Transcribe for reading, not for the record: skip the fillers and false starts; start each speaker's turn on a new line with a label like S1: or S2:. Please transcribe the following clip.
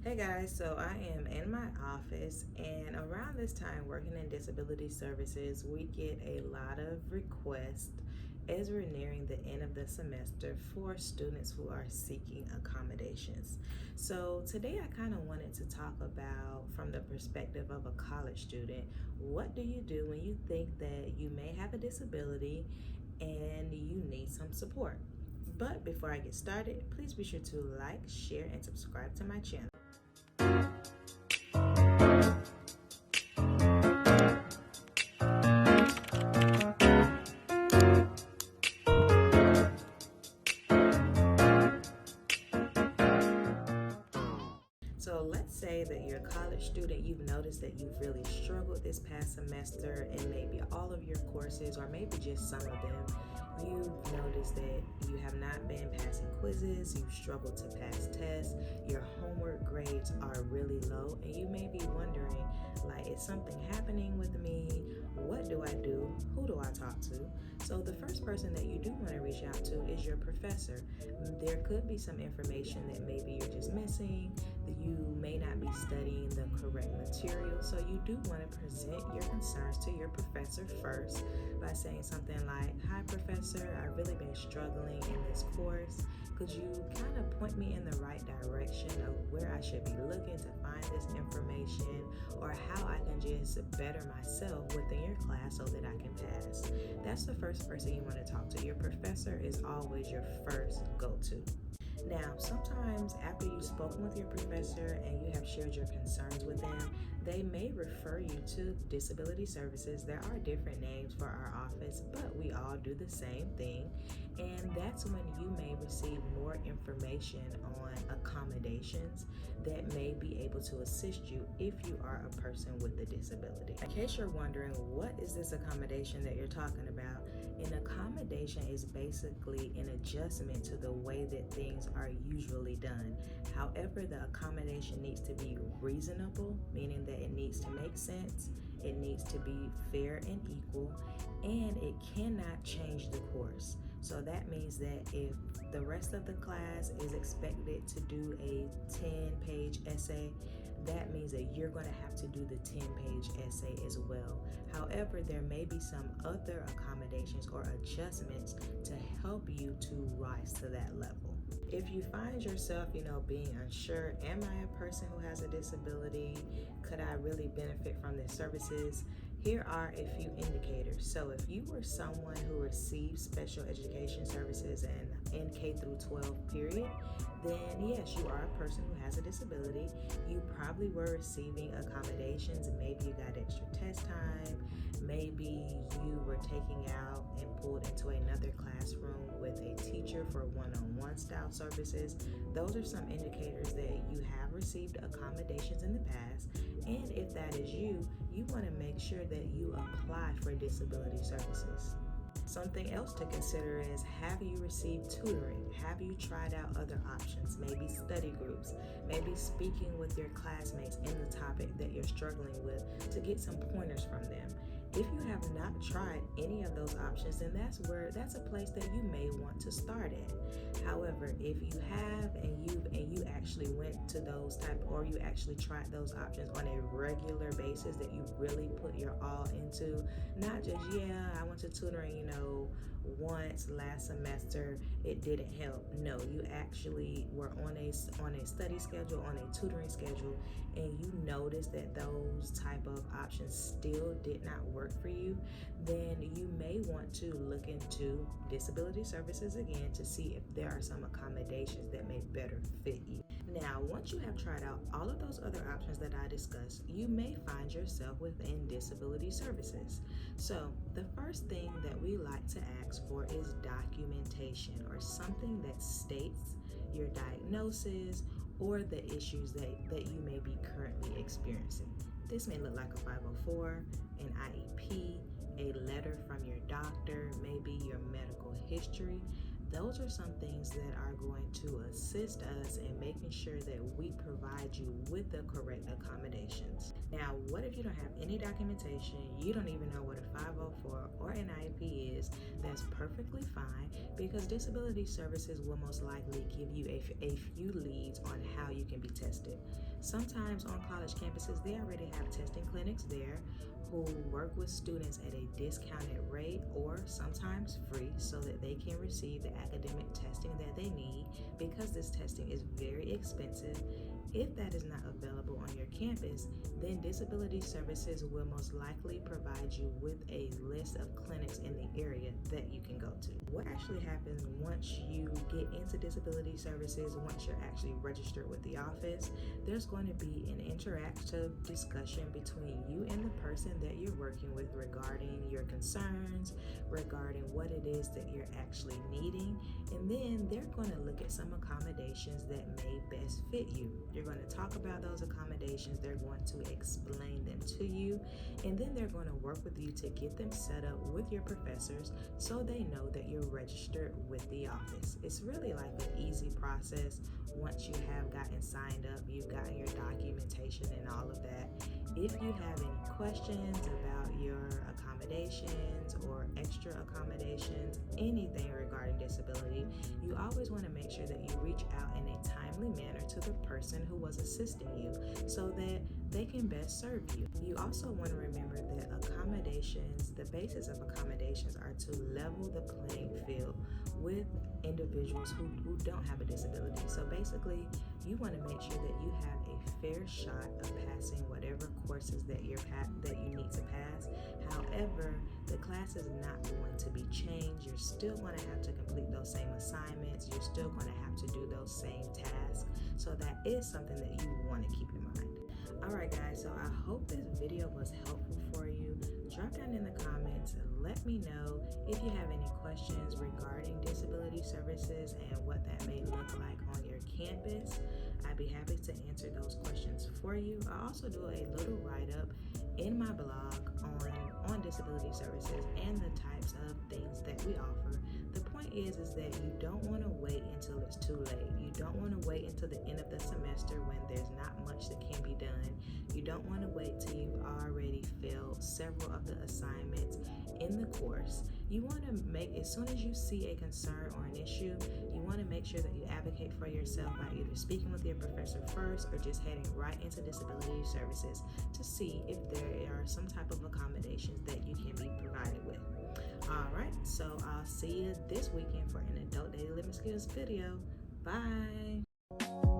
S1: Hey guys, so I am in my office, and around this time, working in disability services, we get a lot of requests as we're nearing the end of the semester for students who are seeking accommodations. So, today I kind of wanted to talk about, from the perspective of a college student, what do you do when you think that you may have a disability and you need some support? But before I get started, please be sure to like, share, and subscribe to my channel. So let's say that you're a college student, you've noticed that you've really struggled this past semester in maybe all of your courses or maybe just some of them. You've noticed that you have not been passing quizzes, you've struggled to pass tests, your homework grades are really low, and you may be wondering, like, is something happening with me? What do I do? Who do I talk to? So the first person that you do want to reach out to is your professor. There could be some information that maybe you're just missing, you may not be studying the correct material. So you do want to present your concerns to your professor first by saying something like, "Hi professor, I've really been struggling in this course. Could you kind of point me in the right direction of where I should be looking to find this information, or how I can just better myself within your class so that I can pass?" That's the first person you want to talk to. Your professor is always your first go-to. Now, sometimes after you've spoken with your professor and you have shared your concerns with them, they may refer you to disability services. There are different names for our office, but we all do the same thing. And that's when you may receive more information on accommodations that may be able to assist you if you are a person with a disability. In case you're wondering, what is this accommodation that you're talking about? An accommodation is basically an adjustment to the way that things are usually done. However, the accommodation needs to be reasonable, meaning that it needs to make sense, it needs to be fair and equal, and it cannot change the course. So that means that if the rest of the class is expected to do a 10-page essay, that means that you're going to have to do the 10-page essay as well. However, there may be some other accommodations or adjustments to help you to rise to that level. If you find yourself, being unsure, am I a person who has a disability? Could I really benefit from their services? Here are a few indicators. So if you were someone who received special education services in K through 12 period, then yes, you are a person who has a disability. You probably were receiving accommodations. Maybe you got extra test time. Maybe you were taking out and pulled into another classroom with a teacher for one-on-one style services. Those are some indicators that you have received accommodations in the past. And if that is you, you want to make sure that you apply for disability services. Something else to consider is, have you received tutoring? Have you tried out other options? Maybe study groups, maybe speaking with your classmates in the topic that you're struggling with to get some pointers from them. If you have not tried any of those options, then that's a place that you may want to start at. However, if you have and you actually went to those or you actually tried those options on a regular basis, that you really put your all into, not just, I went to tutoring, once last semester, it didn't help. No, you actually were on a study schedule, on a tutoring schedule, and you noticed that those type of options still did not work for you, then you may want to look into disability services again to see if there are some accommodations that may better fit you. Now, once you have tried out all of those other options that I discussed, you may find yourself within disability services. So the first thing that we like to ask for is documentation, or something that states your diagnosis or the issues that you may be currently experiencing. This may look like a 504, an IEP, a letter from your doctor, maybe your medical history. Those are some things that are going to assist us in making sure that we provide you with the correct accommodations. Now, what if you don't have any documentation? You don't even know what a 504 or an IEP is? That's perfectly fine, because disability services will most likely give you a few leads on how you can be tested. Sometimes on college campuses, they already have testing clinics there who work with students at a discounted rate or sometimes free so that they can receive the academic testing that they need because this testing is very expensive. If that is not available on your campus, then Disability Services will most likely provide you with a list of clinics in the area that you can go to. What actually happens once you get into Disability Services, once you're actually registered with the office, there's going to be an interactive discussion between you and the person that you're working with regarding your concerns, regarding what it is that you're actually needing, and then they're going to look at some accommodations that may best fit you. You're going to talk about those accommodations, they're going to explain them to you, and then they're going to work with you to get them set up with your professors so they know that you're registered with the office. It's really like an easy process. Once you have gotten signed up, you've gotten your documentation and all of that. If you have any questions about your accommodations or extra accommodations, anything regarding disability, you always want to make sure that you reach out in a timely manner to the person who was assisting you so that they can best serve you. You also want to remember that accommodations, the basis of accommodations are to level the playing field with individuals who don't have a disability. So basically, you want to make sure that you have a fair shot of passing whatever courses that you need to pass. However, the class is not going to be changed. You're still going to have to complete those same assignments. You're still going to have to do those same tasks. So that is something that you want to keep in mind. Alright guys, so I hope this video was helpful for you. Drop down in the comments and let me know if you have any questions regarding Disability Services and what that may look like on your campus. I'd be happy to answer those questions for you. I also do a little write-up in my blog on Disability Services and the types of things that we offer. The point is that you don't want to wait until it's too late. You don't want to wait until the end of the semester when there's not much that can be done. You don't want to wait till you've already failed several of the assignments in the course. You want to as soon as you see a concern or an issue, you want to make sure that you advocate for yourself by either speaking with your professor first or just heading right into Disability Services to see if there are some type of accommodations that you can be provided with. Alright, so I'll see you this weekend for an Adult Daily Living Skills video. Bye!